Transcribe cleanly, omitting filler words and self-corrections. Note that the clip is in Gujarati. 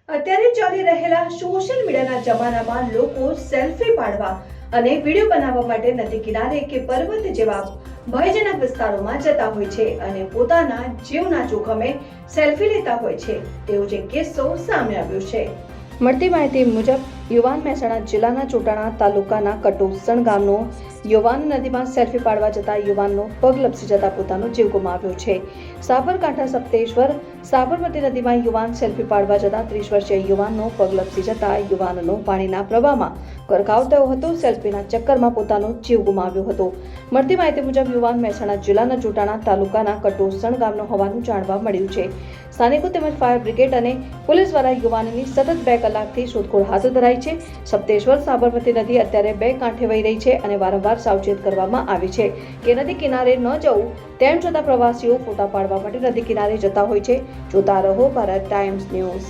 અત્યારે ચાલી રહેલા સોશિયલ મીડિયાના જમાનામાં લોકો સેલ્ફી પાડવા અને વિડીયો બનાવવા માટે નદી કિનારે કે પર્વત જેવા ભયજનક વિસ્તારોમાં જતા હોય છે અને પોતાના જીવના જોખમે સેલ્ફી લેતા હોય છે તેવો જ એક કિસ્સો સામે આવ્યો છે। મળતી માહિતી મુજબ યુવાન મહેસાણા જિલ્લાના ચોટાણા તાલુકાના કટોસણ ગામનો યુવાન નદીમાં સેલ્ફી પાડવા જતા યુવાનનો પગ લપસી જતા પોતાનો જીવ ગુમાવ્યો છે। સાબરકાંઠા સપ્તેશ્વર સાબરમતી નદીમાં યુવાન સેલ્ફી પાડવા જતા 30 વર્ષીય યુવાનનો પગ લપસી જતા યુવાનનો પાણીના પ્રવાહમાં ગરકાવ થયો હતો। સેલ્ફીના ચક્કરમાં પોતાનો જીવ ગુમાવ્યો હતો। મળતી માહિતી મુજબ યુવાન મહેસાણા જિલ્લાના ચોટાણા તાલુકાના કટોસણ ગામનો હોવાનું જાણવા મળ્યું છે। સ્થાનિકો તેમજ ફાયર બ્રિગેડ અને પોલીસ દ્વારા યુવાનની સતત 2 કલાકથી શોધખોળ હાથ ધરાઈ છે। સપ્તેશ્વર સાબરમતી નદી અત્યારે 2 કાંઠે વહી રહી છે અને વારંવાર સાવચેત કરવામાં આવી છે કે નદી કિનારે ન જવું, તેમ છતાં પ્રવાસીઓ ફોટા પાડવા માટે નદી કિનારે જતા હોય છે। જોતા રહો ભારત ટાઈમ્સ ન્યૂઝ।